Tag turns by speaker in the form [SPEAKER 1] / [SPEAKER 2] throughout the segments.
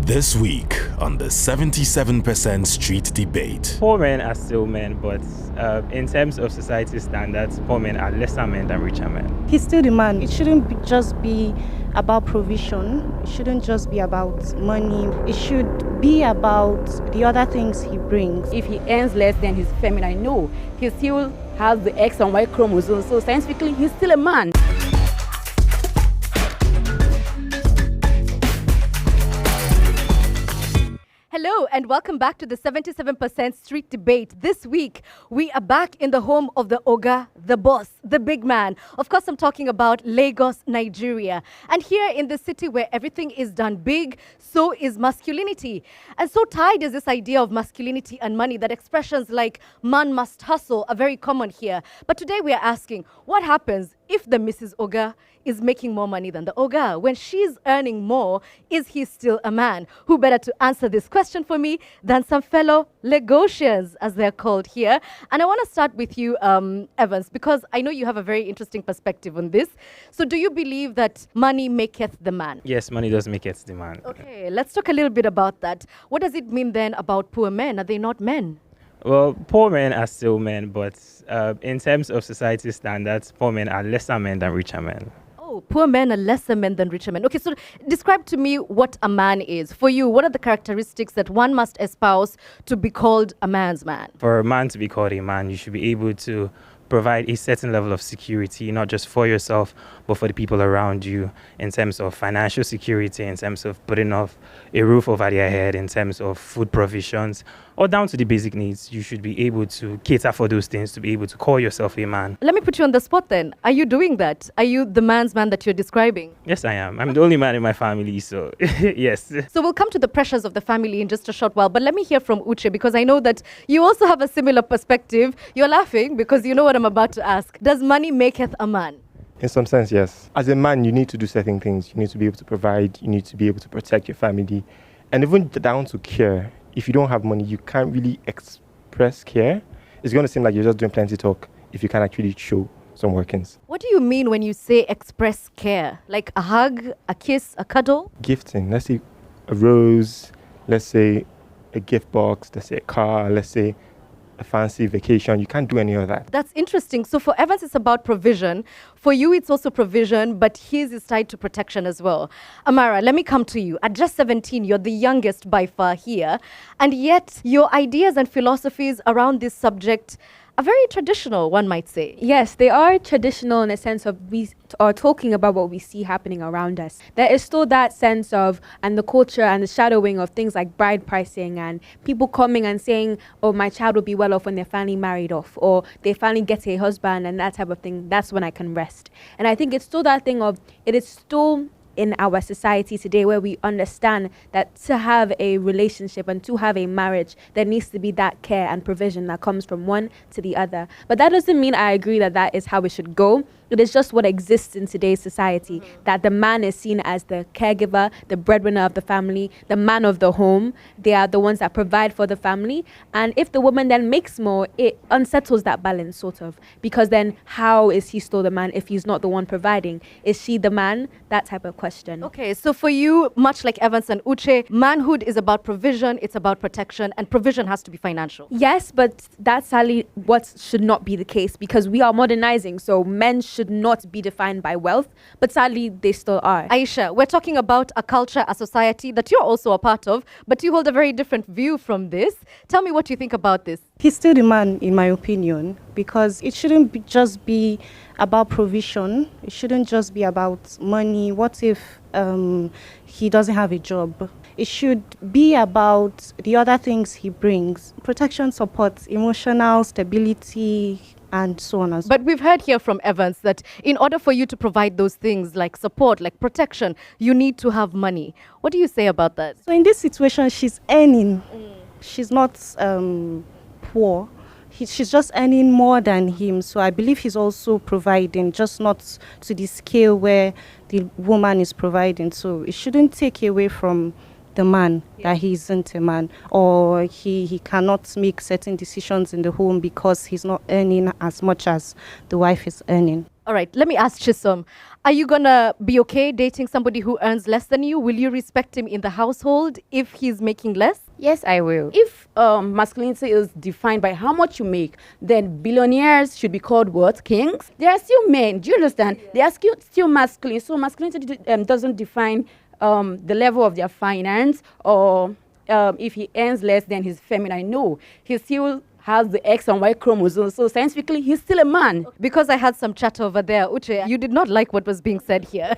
[SPEAKER 1] This week on the 77% Street Debate.
[SPEAKER 2] Poor men are still men, but in terms of society standards, poor men are lesser men than richer men.
[SPEAKER 3] He's still the man. It shouldn't just be about provision. It shouldn't just be about money. It should be about the other things he brings.
[SPEAKER 4] If he earns less than his feminine, no. He still has the X and Y chromosomes, so scientifically, he's still a man.
[SPEAKER 5] Hello and welcome back to the 77% Street Debate. This week, we are back in the home of the Oga, the boss, the big man. Of course, I'm talking about Lagos, Nigeria. And here in the city where everything is done big, so is masculinity. And so tied is this idea of masculinity and money that expressions like man must hustle are very common here. But today we are asking, what happens if the Mrs. Oga is making more money than the Oga? When she's earning more, is he still a man? Who better to answer this question for me than some fellow Lagosians, as they're called here? And I want to start with you, Evans, because I know you have a very interesting perspective on this. So do you believe that money maketh the man?
[SPEAKER 2] Yes, money does make it the man.
[SPEAKER 5] Okay, let's talk a little bit about that. What does it mean then about poor men? Are they not men?
[SPEAKER 2] Well, poor men are still men, but in terms of society standards, poor men are lesser men than richer men.
[SPEAKER 5] Oh, poor men are lesser men than richer men. Okay, so describe to me what a man is. For you, what are the characteristics that one must espouse to be called a man's man?
[SPEAKER 2] For a man to be called a man, you should be able to provide a certain level of security, not just for yourself, but for the people around you, in terms of financial security, in terms of putting off a roof over their head, in terms of food provisions, or down to the basic needs. You should be able to cater for those things to be able to call yourself a man.
[SPEAKER 5] Let me put you on the spot then. Are you doing that? Are you the man's man that you're describing?
[SPEAKER 2] Yes, I am. I'm the only man in my family, so yes.
[SPEAKER 5] So we'll come to the pressures of the family in just a short while, but let me hear from Uche, because I know that you also have a similar perspective. You're laughing because you know what I'm about to ask. Does money maketh a man?
[SPEAKER 6] In some sense, yes. As a man, you need to do certain things. You need to be able to provide. You need to be able to protect your family. And even down to care. If you don't have money, you can't really express care. It's going to seem like you're just doing plenty talk if you can't actually show some workings.
[SPEAKER 5] What do you mean when you say express care? Like a hug, a kiss, a cuddle?
[SPEAKER 6] Gifting. Let's say a rose. Let's say a gift box. Let's say a car. Let's say a fancy vacation. You can't do any of that.
[SPEAKER 5] That's interesting. So for Evans, it's about provision. For you, it's also provision, but his is tied to protection as well. Amara, let me come to you. At just 17, you're the youngest by far here. And yet, your ideas and philosophies around this subject are very traditional, one might say.
[SPEAKER 7] Yes, they are traditional in a sense of we are talking about what we see happening around us. There is still that sense of, and the culture and the shadowing of things like bride pricing and people coming and saying, oh, my child will be well off when they're finally married off, or they finally get a husband and that type of thing. That's when I can rest. And I think it's still that thing of, it is still in our society today where we understand that to have a relationship and to have a marriage, there needs to be that care and provision that comes from one to the other. But that doesn't mean I agree that that is how it should go. It is just what exists in today's society, that the man is seen as the caregiver, the breadwinner of the family, the man of the home. They are the ones that provide for the family. And if the woman then makes more, it unsettles that balance, sort of. Because then how is he still the man if he's not the one providing? Is she the man? That type of question.
[SPEAKER 5] Okay, so for you, much like Evans and Uche, manhood is about provision, it's about protection, and provision has to be financial.
[SPEAKER 7] Yes, but that's sadly what should not be the case, because we are modernizing, so men should not be defined by wealth, but sadly they still are.
[SPEAKER 5] Aisha, we're talking about a culture, a society that you're also a part of, but you hold a very different view from this. Tell me what you think about this.
[SPEAKER 3] He's still the man, in my opinion, because it shouldn't just be about provision. It shouldn't just be about money. What if he doesn't have a job? It should be about the other things he brings. Protection, support, emotional stability, and so on and so on.
[SPEAKER 5] But we've heard here from Evans that in order for you to provide those things like support, like protection, you need to have money. What do you say about that?
[SPEAKER 3] So in this situation, she's earning. She's not poor. She's just earning more than him. So I believe he's also providing, just not to the scale where the woman is providing. So it shouldn't take away from the man, that he isn't a man, or he cannot make certain decisions in the home because he's not earning as much as the wife is earning.
[SPEAKER 5] All right, let me ask Chisom. Are you gonna be okay dating somebody who earns less than you? Will you respect him in the household if he's making less?
[SPEAKER 4] Yes, I will. If masculinity is defined by how much you make, then billionaires should be called what? Kings? They are still men. Do you understand? They are still masculine. So masculinity doesn't define the level of their finance or if he earns less than he's feminine. No, he still has the X and Y chromosomes. So scientifically, he's still a man.
[SPEAKER 5] Because I had some chat over there, Uche, you did not like what was being said here.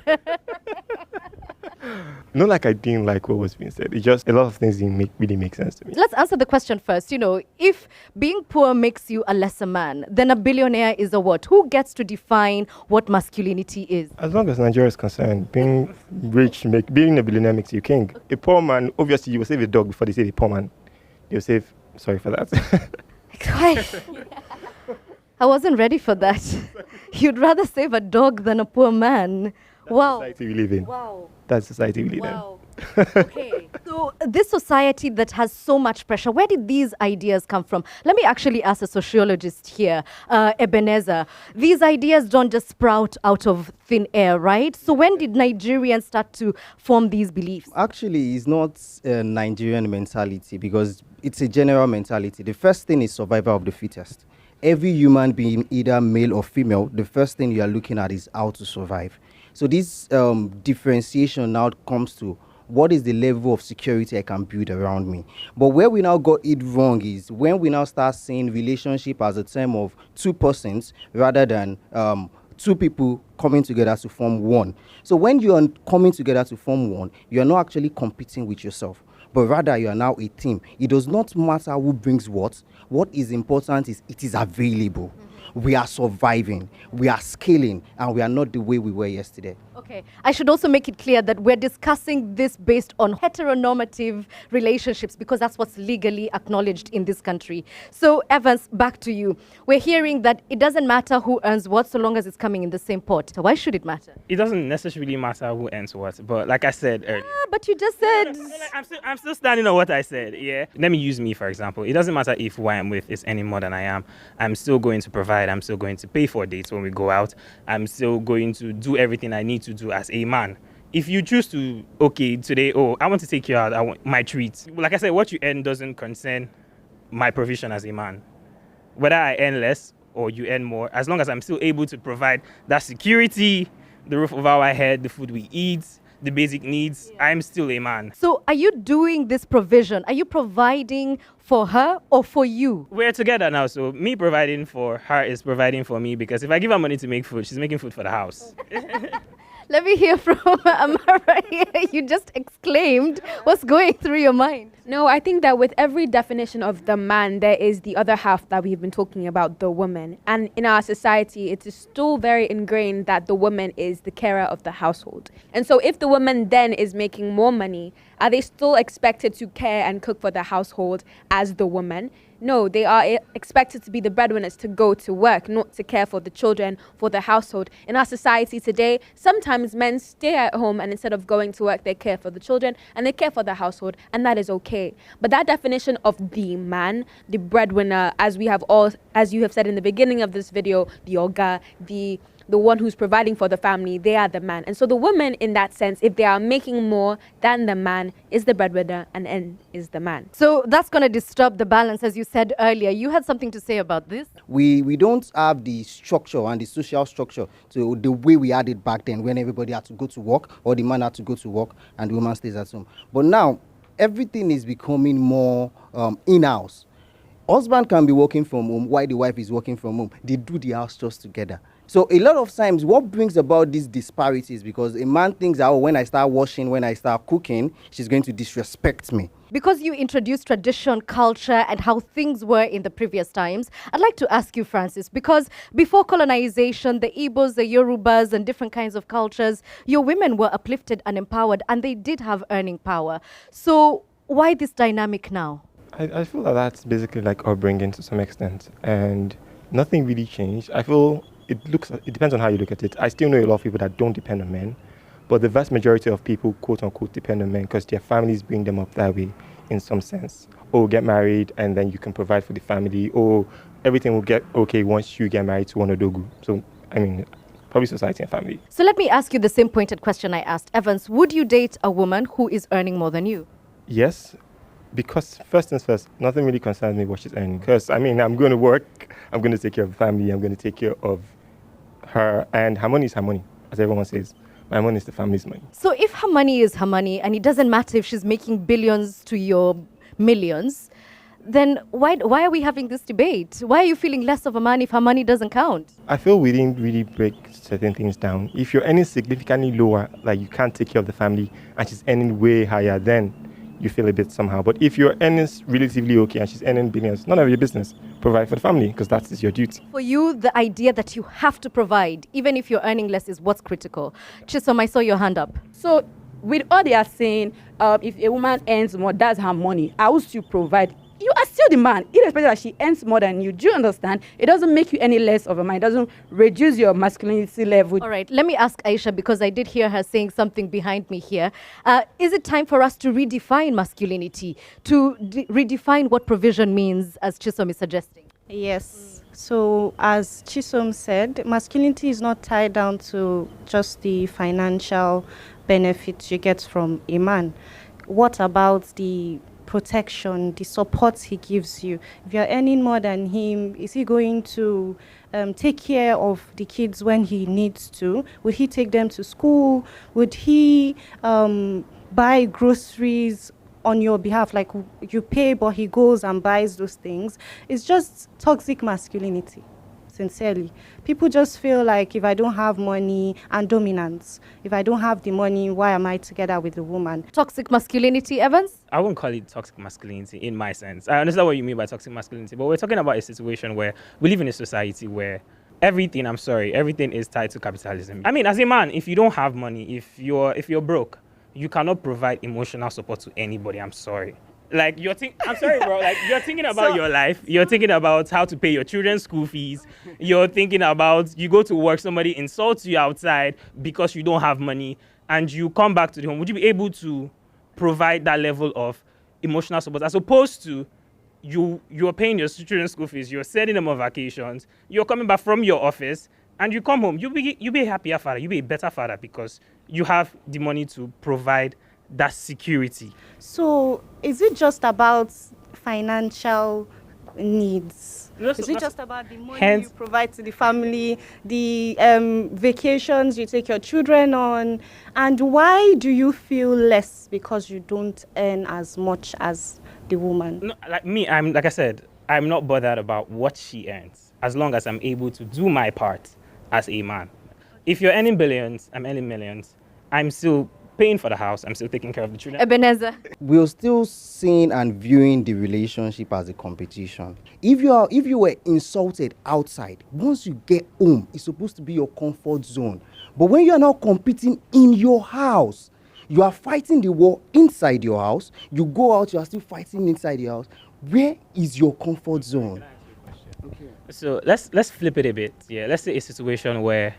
[SPEAKER 6] Not like I didn't like what was being said. It's just a lot of things didn't really make sense to me.
[SPEAKER 5] Let's answer the question first. You know, if being poor makes you a lesser man, then a billionaire is a what? Who gets to define what masculinity is?
[SPEAKER 6] As long as Nigeria is concerned, being rich, being a billionaire makes you king. A poor man, obviously, you will save a dog before they save a poor man. They'll save, sorry for that.
[SPEAKER 5] I wasn't ready for that. You'd rather save a dog than a poor man. Wow.
[SPEAKER 6] Society we live in.
[SPEAKER 5] Wow.
[SPEAKER 6] That's society we live
[SPEAKER 5] Wow. Okay. So this society that has so much pressure, where did these ideas come from? Let me actually ask a sociologist here, Ebenezer. These ideas don't just sprout out of thin air, right? So when did Nigerians start to form these beliefs?
[SPEAKER 8] Actually, it's not a Nigerian mentality because it's a general mentality. The first thing is survival of the fittest. Every human being, either male or female, the first thing you are looking at is how to survive. So this differentiation now comes to what is the level of security I can build around me. But where we now got it wrong is when we now start seeing relationship as a term of two persons rather than two people coming together to form one. So when you are coming together to form one, you are not actually competing with yourself, but rather you are now a team. It does not matter who brings what. What is important is it is available. We are surviving, we are scaling, and we are not the way we were yesterday.
[SPEAKER 5] Okay, I should also make it clear that we're discussing this based on heteronormative relationships because that's what's legally acknowledged in this country. So Evans, back to you. We're hearing that it doesn't matter who earns what so long as it's coming in the same pot. So why should it matter?
[SPEAKER 2] It doesn't necessarily matter who earns what, but like I said earlier.
[SPEAKER 5] But you just said...
[SPEAKER 2] I'm still standing on what I said, yeah? Let me use me, for example. It doesn't matter if who I am with is any more than I am. I'm still going to provide. I'm still going to pay for dates when we go out. I'm still going to do everything I need to do as a man. If you choose to, okay, today, I want to take you out, I want my treats. Like I said, what you earn doesn't concern my provision as a man. Whether I earn less or you earn more, as long as I'm still able to provide that security, the roof over our head, the food we eat, the basic needs, I'm still a man.
[SPEAKER 5] So are you doing this provision? Are you providing for her or for you?
[SPEAKER 2] We're together now, so me providing for her is providing for me because if I give her money to make food, she's making food for the house.
[SPEAKER 5] Let me hear from Amara here. You just exclaimed. What's going through your mind?
[SPEAKER 7] No, I think that with every definition of the man, there is the other half that we've been talking about, the woman. And in our society, it is still very ingrained that the woman is the carer of the household. And so if the woman then is making more money, are they still expected to care and cook for the household as the woman? No, they are expected to be the breadwinners, to go to work, not to care for the children, for the household. In our society today, sometimes men stay at home and instead of going to work, they care for the children and they care for the household, and that is okay. But that definition of the man, the breadwinner, as you have said in the beginning of this video, the oga, the one who's providing for the family, they are the man. And so the woman, in that sense, if they are making more than the man, is the breadwinner and is the man.
[SPEAKER 5] So that's going to disturb the balance, as you said earlier. You had something to say about this?
[SPEAKER 8] We don't have the structure and the social structure to the way we had it back then when everybody had to go to work or the man had to go to work and the woman stays at home. But now, everything is becoming more in-house. Husband can be working from home while the wife is working from home. They do the house chores together. So a lot of times what brings about these disparities because a man thinks that when I start washing, when I start cooking, she's going to disrespect me.
[SPEAKER 5] Because you introduced tradition, culture, and how things were in the previous times, I'd like to ask you, Francis, because before colonization, the Igbos, the Yorubas, and different kinds of cultures, your women were uplifted and empowered, and they did have earning power. So why this dynamic now?
[SPEAKER 6] I feel that that's basically like upbringing to some extent, and nothing really changed. I feel it depends on how you look at it. I still know a lot of people that don't depend on men, but the vast majority of people, quote unquote, depend on men because their families bring them up that way in some sense. Or get married and then you can provide for the family, or everything will get okay once you get married to one odogu. So, I mean, probably society and family.
[SPEAKER 5] So let me ask you the same pointed question I asked Evans. Would you date a woman who is earning more than you?
[SPEAKER 6] Yes, because first things first, nothing really concerns me what she's earning. Because, I mean, I'm going to work, I'm going to take care of the family, I'm going to take care of her, and her money is her money, as everyone says. My money is the family's money.
[SPEAKER 5] So if her money is her money, and it doesn't matter if she's making billions to your millions, then why are we having this debate? Why are you feeling less of a man if her money doesn't count?
[SPEAKER 6] I feel we didn't really break certain things down. If you're earning significantly lower, like you can't take care of the family, and she's earning way higher, then you feel a bit somehow. But if you're earning relatively okay and she's earning billions, none of your business. Provide for the family, because that is your duty.
[SPEAKER 5] For you, the idea that you have to provide, even if you're earning less, is what's critical. Chisom, I saw your hand up.
[SPEAKER 4] So with all they are saying, if a woman earns more, that's her money. I will still provide. You are still the man, irrespective that she earns more than you. Do you understand? It doesn't make you any less of a man. It doesn't reduce your masculinity level.
[SPEAKER 5] All right, let me ask Aisha, because I did hear her saying something behind me here. Is it time for us to redefine masculinity, to redefine what provision means, as Chisom is suggesting?
[SPEAKER 3] Yes. So as Chisom said, masculinity is not tied down to just the financial benefits you get from a man. What about the protection, the support he gives you? If you're earning more than him, is he going to take care of the kids when he needs to? Would he take them to school? Would he buy groceries on your behalf? Like, you pay, but he goes and buys those things. It's just toxic masculinity. Sincerely, people just feel like if I don't have money, and dominance, if I don't have the money, why am I together with a woman?
[SPEAKER 5] Toxic masculinity, Evans?
[SPEAKER 2] I wouldn't call it toxic masculinity in my sense. I understand what you mean by toxic masculinity, but we're talking about a situation where we live in a society where everything is tied to capitalism. I mean, as a man, if you don't have money, if you're broke, you cannot provide emotional support to anybody. I'm sorry. Like, I'm sorry, bro. Like, you're thinking about your life. You're thinking about how to pay your children's school fees. You're thinking about, you go to work, somebody insults you outside because you don't have money, and you come back to the home. Would you be able to provide that level of emotional support, as opposed to you're paying your children's school fees, you're sending them on vacations, you're coming back from your office, and you come home, you'll be a happier father, you'll be a better father, because you have the money to provide that security.
[SPEAKER 3] So is it just about financial needs? Is it just about the money you provide to the family, the vacations you take your children on? And why do you feel less because you don't earn as much as the woman?
[SPEAKER 2] No, like me, like I said, I'm not bothered about what she earns, as long as I'm able to do my part as a man. If you're earning billions, I'm earning millions, I'm still paying for the house, I'm still taking care of the children.
[SPEAKER 5] Ebenezer?
[SPEAKER 8] We're still seeing and viewing the relationship as a competition. If you were insulted outside, once you get home, it's supposed to be your comfort zone. But when you are now competing in your house, you are fighting the war inside your house, you go out, you are still fighting inside your house. Where is your comfort zone?
[SPEAKER 2] So let's flip it a bit. Yeah, let's say a situation where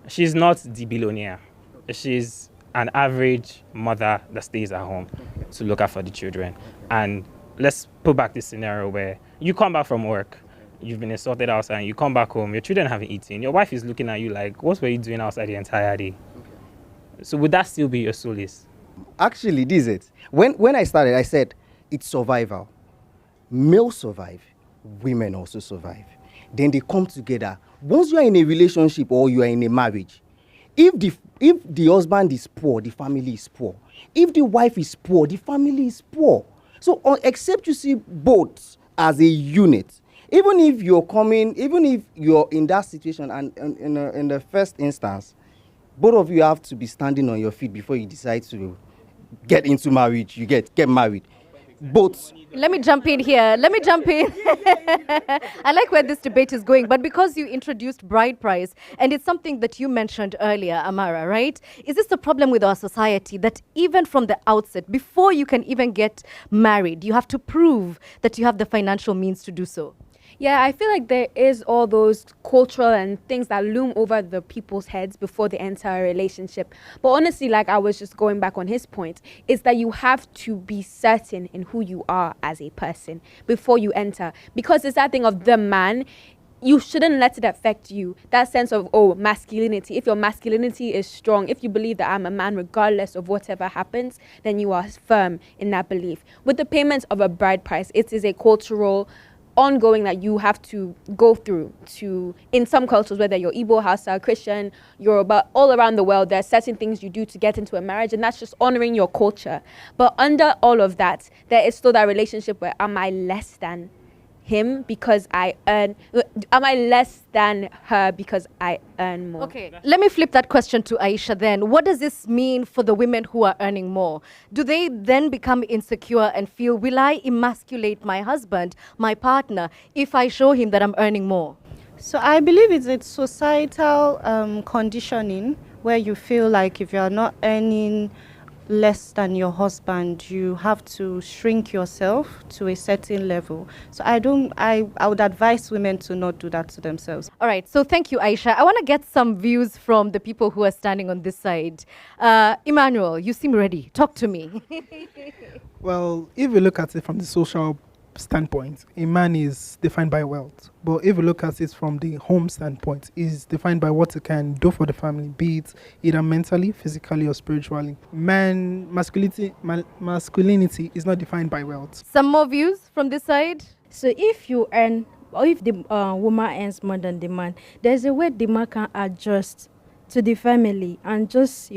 [SPEAKER 2] she's not the billionaire. She's an average mother that stays at home to look after the children. And let's put back this scenario where you come back from work, you've been insulted outside, and you come back home, your children haven't eaten, your wife is looking at you like, what were you doing outside the entire day? So would that still be your solace?
[SPEAKER 8] Actually, this is it. When I started, I said it's survival. Males survive, women also survive. Then they come together. Once you are in a relationship or you are in a marriage, if the husband is poor, the family is poor. If the wife is poor, the family is poor. So except you see both as a unit, even if you're in that situation, and in the first instance, both of you have to be standing on your feet before you decide to get into marriage. You get married. Both.
[SPEAKER 5] Let me jump in here. I like where this debate is going, but because you introduced bride price, and it's something that you mentioned earlier, Amara, right? Is this the problem with our society, that even from the outset, before you can even get married, you have to prove that you have the financial means to do so?
[SPEAKER 7] Yeah, I feel like there is all those cultural and things that loom over the people's heads before they enter a relationship. But honestly, like I was just going back on his point, is that you have to be certain in who you are as a person before you enter. Because it's that thing of the man, you shouldn't let it affect you. That sense of, masculinity. If your masculinity is strong, if you believe that I'm a man regardless of whatever happens, then you are firm in that belief. With the payment of a bride price, it is a cultural ongoing that you have to go through to, in some cultures, whether you're Igbo, Hausa, Christian, Yoruba, all around the world, there are certain things you do to get into a marriage, and that's just honoring your culture. But under all of that, there is still that relationship where am I less than him because I earn, am I less than her because I earn more?
[SPEAKER 5] Okay, let me flip that question to Aisha then. What does this mean for the women who are earning more? Do they then become insecure and feel, will I emasculate my husband, my partner, if I show him that I'm earning more?
[SPEAKER 3] So I believe it's a societal conditioning where you feel like if you're not earning less than your husband, you have to shrink yourself to a certain level. So I would advise women to not do that to themselves.
[SPEAKER 5] All right, so thank you, Aisha. I want to get some views from the people who are standing on this side. Emmanuel, you seem ready. Talk to me.
[SPEAKER 9] Well, if you look at it from the social standpoint, a man is defined by wealth. But if you look at it from the home standpoint, is defined by what he can do for the family, be it either mentally, physically, or spiritually. Masculinity is not defined by wealth.
[SPEAKER 5] Some more views from this side?
[SPEAKER 10] So if you earn, or if the woman earns more than the man, there's a way the man can adjust to the family and just,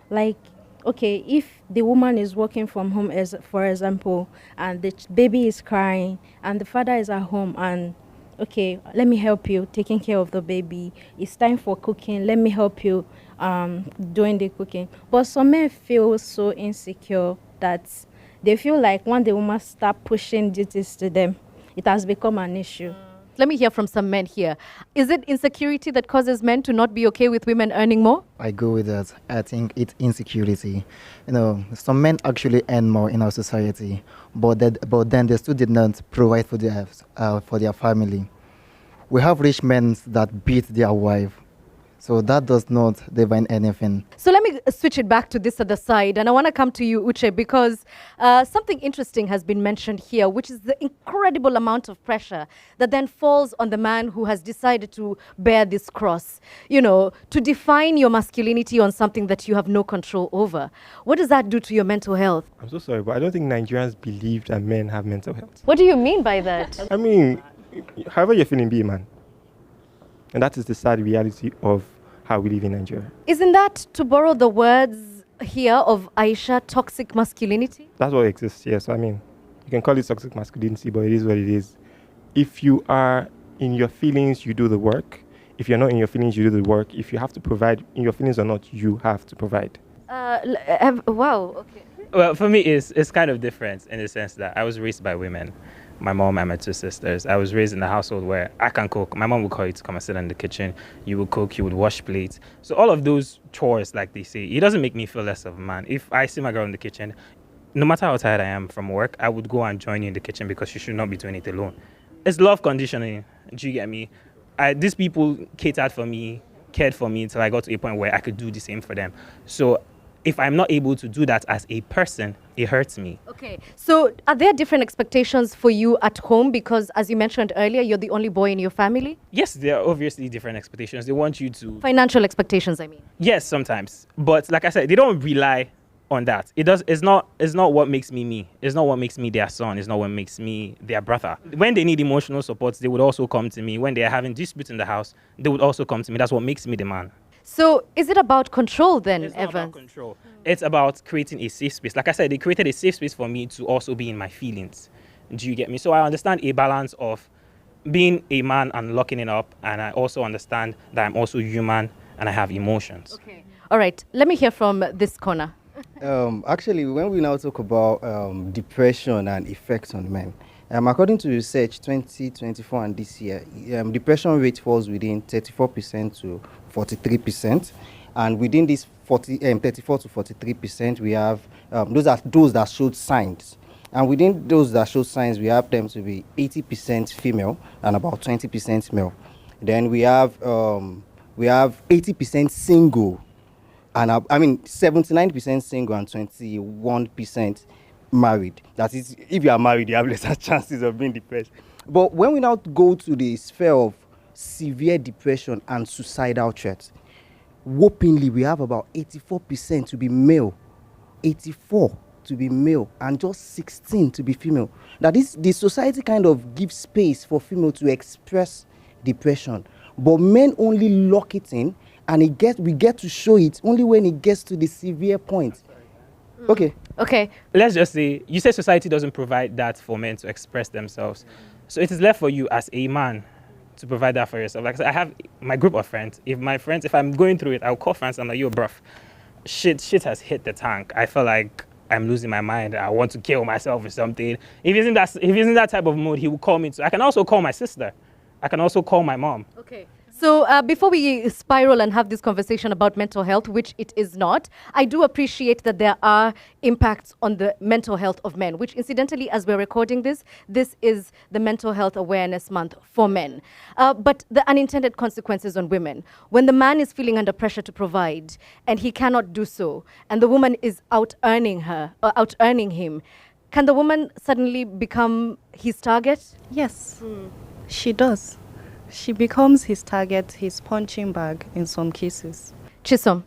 [SPEAKER 10] like, okay, if the woman is working from home, as for example, and the baby is crying and the father is at home and, okay, let me help you taking care of the baby. It's time for cooking. Let me help you doing the cooking. But some men feel so insecure that they feel like when the woman start pushing duties to them, it has become an issue.
[SPEAKER 5] Let me hear from some men here. Is it insecurity that causes men to not be okay with women earning more?
[SPEAKER 11] I go with that. I think it's insecurity. Some men actually earn more in our society, but then they still did not provide for their family. We have rich men that beat their wife, so that does not define anything.
[SPEAKER 5] So let me switch it back to this other side. And I want to come to you, Uche, because something interesting has been mentioned here, which is the incredible amount of pressure that then falls on the man who has decided to bear this cross, to define your masculinity on something that you have no control over. What does that do to your mental health?
[SPEAKER 6] I'm so sorry, but I don't think Nigerians believe that men have mental health.
[SPEAKER 5] What do you mean by that?
[SPEAKER 6] I mean, however you're feeling, be a man. And that is the sad reality of how we live in Nigeria.
[SPEAKER 5] Isn't that, to borrow the words here of Aisha, toxic masculinity?
[SPEAKER 6] That's what exists, yes. I mean, you can call it toxic masculinity, but it is what it is. If you are in your feelings, you do the work. If you're not in your feelings, you do the work. If you have to provide, in your feelings or not, you have to provide.
[SPEAKER 5] Wow, okay.
[SPEAKER 2] Well, for me, it's kind of different in the sense that I was raised by women. My mom and my two sisters. I was raised in a household where I can cook. My mom would call you to come and sit in the kitchen. You would cook, you would wash plates. So all of those chores, like they say, it doesn't make me feel less of a man. If I see my girl in the kitchen, no matter how tired I am from work, I would go and join you in the kitchen because she should not be doing it alone. It's love conditioning. Do you get me? These people catered for me, cared for me until I got to a point where I could do the same for them. So if I'm not able to do that as a person, it hurts me.
[SPEAKER 5] Okay, so are there different expectations for you at home? Because as you mentioned earlier, you're the only boy in your family.
[SPEAKER 2] Yes, there are obviously different expectations. They want you to...
[SPEAKER 5] Financial expectations, I mean.
[SPEAKER 2] Yes, sometimes. But like I said, they don't rely on that. It's not what makes me me. It's not what makes me their son. It's not what makes me their brother. When they need emotional support, they would also come to me. When they're having disputes in the house, they would also come to me. That's what makes me the man.
[SPEAKER 5] So is it about control then,
[SPEAKER 2] It's
[SPEAKER 5] Evans?
[SPEAKER 2] not about control. It's about creating a safe space. Like I said, they created a safe space for me to also be in my feelings. Do you get me? So I understand a balance of being a man and locking it up, and I also understand that I'm also human and I have emotions.
[SPEAKER 5] Okay. All right. Let me hear from this corner.
[SPEAKER 8] Actually, when we now talk about depression and effects on men, according to research 2024 and this year, depression rate falls within 34% to 43%. And within this 34 to 43%, we have those that showed signs. And within those that show signs, we have them to be 80% female and about 20% male. Then we have 80% single, and 79% single and 21% married. That is, if you are married, you have lesser chances of being depressed. But when we now go to the sphere of severe depression and suicidal threats, whoppingly, we have about 84% to be male, 84 to be male, and just 16 to be female. That is, the society kind of gives space for female to express depression, but men only lock it in, and we get to show it only when it gets to the severe point. Okay.
[SPEAKER 2] Let's just say, you say society doesn't provide that for men to express themselves. So it is left for you as a man to provide that for yourself. Like I said, I have my group of friends. If I'm going through it, I'll call friends. I'm like, yo, bruv, shit has hit the tank. I feel like I'm losing my mind. I want to kill myself or something. If he's in that type of mood, he will call me too. I can also call my sister. I can also call my mom.
[SPEAKER 5] Okay. So before we spiral and have this conversation about mental health, which it is not, I do appreciate that there are impacts on the mental health of men, which incidentally, as we're recording this is the Mental Health Awareness Month for men. But the unintended consequences on women. When the man is feeling under pressure to provide and he cannot do so, and the woman is out-earning him, can the woman suddenly become his target?
[SPEAKER 3] Yes, she does. She becomes his target, his punching bag in some cases.
[SPEAKER 5] Chisom.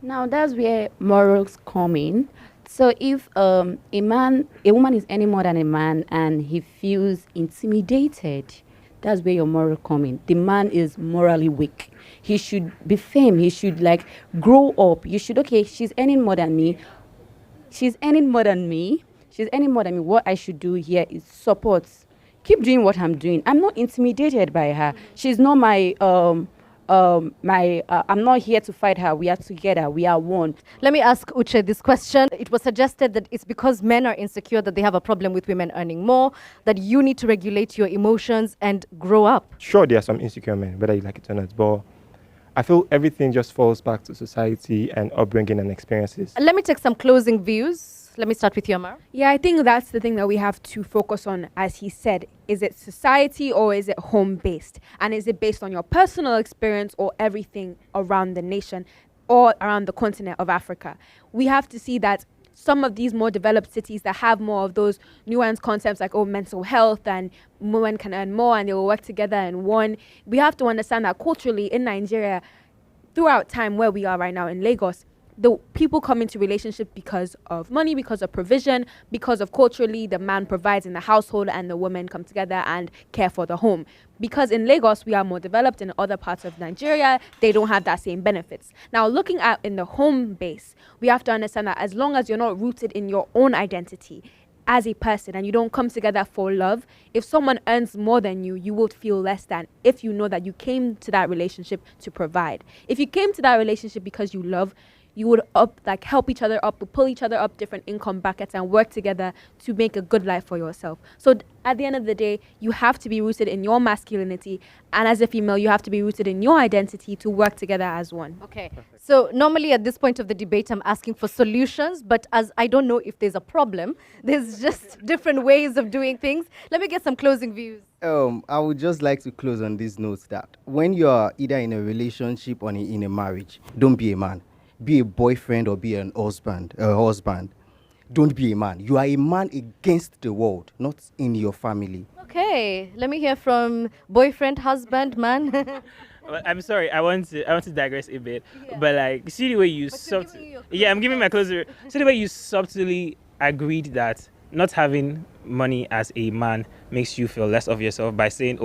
[SPEAKER 4] Now that's where morals come in. So if a woman is any more than a man and he feels intimidated, that's where your moral come in. The man is morally weak. He should be firm. He should grow up. You should, okay, she's earning more than me. What I should do here is support. Keep doing what I'm doing. I'm not intimidated by her. She's not I'm not here to fight her. We are together. We are one.
[SPEAKER 5] Let me ask Uche this question. It was suggested that it's because men are insecure that they have a problem with women earning more, that you need to regulate your emotions and grow up.
[SPEAKER 6] Sure, there are some insecure men, whether you like it or not, but I feel everything just falls back to society and upbringing and experiences.
[SPEAKER 5] Let me take some closing views. Let me start with you, Amara.
[SPEAKER 7] Yeah, I think that's the thing that we have to focus on, as he said. Is it society or is it home-based? And is it based on your personal experience or everything around the nation or around the continent of Africa? We have to see that some of these more developed cities that have more of those nuanced concepts like, mental health and women can earn more and they will work together in one. We have to understand that culturally in Nigeria, throughout time where we are right now in Lagos, the people come into relationship because of money, because of provision, because of culturally the man provides in the household and the women come together and care for the home. Because in Lagos, we are more developed. In other parts of Nigeria, they don't have that same benefits. Now, looking at in the home base, we have to understand that as long as you're not rooted in your own identity as a person and you don't come together for love, if someone earns more than you, you will feel less than if you know that you came to that relationship to provide. If you came to that relationship because you love, you would help each other up, pull each other up different income brackets and work together to make a good life for yourself. So at the end of the day, you have to be rooted in your masculinity, and as a female, you have to be rooted in your identity to work together as one.
[SPEAKER 5] Okay. So normally at this point of the debate, I'm asking for solutions, but as I don't know if there's a problem, there's just different ways of doing things. Let me get some closing views.
[SPEAKER 8] I would just like to close on this note that when you are either in a relationship or in a marriage, don't be a man. Be a boyfriend or be a husband. Don't be a man. You are a man against the world, not in your family.
[SPEAKER 5] Okay, let me hear from boyfriend, husband, man.
[SPEAKER 2] I'm sorry, I want to digress a bit, but see the way you I'm giving my closer. See the way you subtly agreed that not having money as a man makes you feel less of yourself by saying,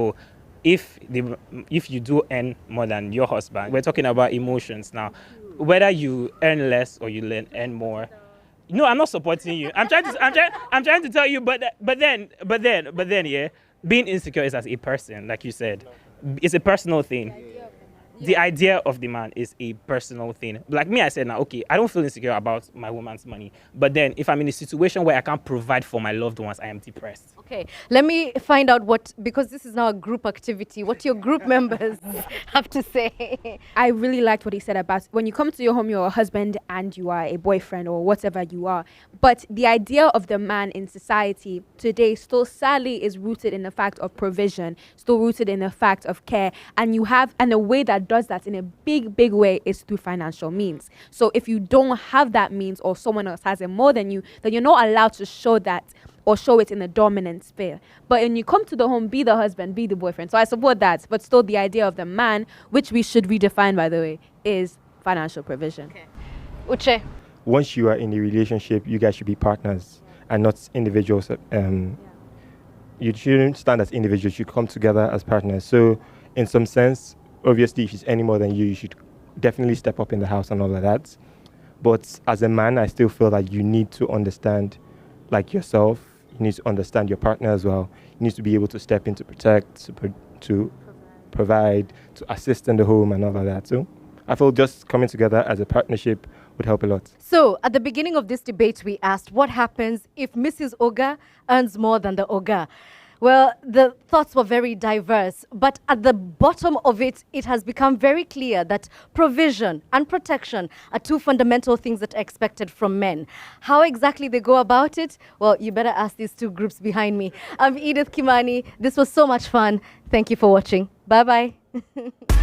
[SPEAKER 2] if you do earn more than your husband. We're talking about emotions now. Whether you earn less or you earn more. No, I'm not supporting you. I'm trying to tell you, but then, yeah, being insecure is as a person, like you said. It's a personal thing. The idea of the man is a personal thing. Like me, I said now, okay, I don't feel insecure about my woman's money. But then if I'm in a situation where I can't provide for my loved ones, I am depressed.
[SPEAKER 5] Okay, let me find out because this is now a group activity, what your group members have to say.
[SPEAKER 7] I really liked what he said about when you come to your home, you're a husband and you are a boyfriend or whatever you are. But the idea of the man in society today still sadly is rooted in the fact of provision, still rooted in the fact of care. And the way that does that in a big way is through financial means. So if you don't have that means or someone else has it more than you, then you're not allowed to show that or show it in the dominant sphere. But when you come to the home, be the husband, be the boyfriend. So I support that. But still, the idea of the man, which we should redefine, by the way, is financial provision.
[SPEAKER 5] Okay. Uche.
[SPEAKER 6] Once you are in a relationship, you guys should be partners and not individuals. You shouldn't stand as individuals. You should come together as partners. So, in some sense, obviously, if she's any more than you should definitely step up in the house and all of that. But as a man, I still feel that you need to understand, like, yourself. You need to understand your partner as well. You need to be able to step in to protect, to provide, to assist in the home and all of that. So I feel just coming together as a partnership would help a lot.
[SPEAKER 5] So, at the beginning of this debate, we asked what happens if Mrs. Oga earns more than the Oga? Well, the thoughts were very diverse, but at the bottom of it, it has become very clear that provision and protection are two fundamental things that are expected from men. How exactly they go about it? Well, you better ask these two groups behind me. I'm Edith Kimani. This was so much fun. Thank you for watching. Bye-bye.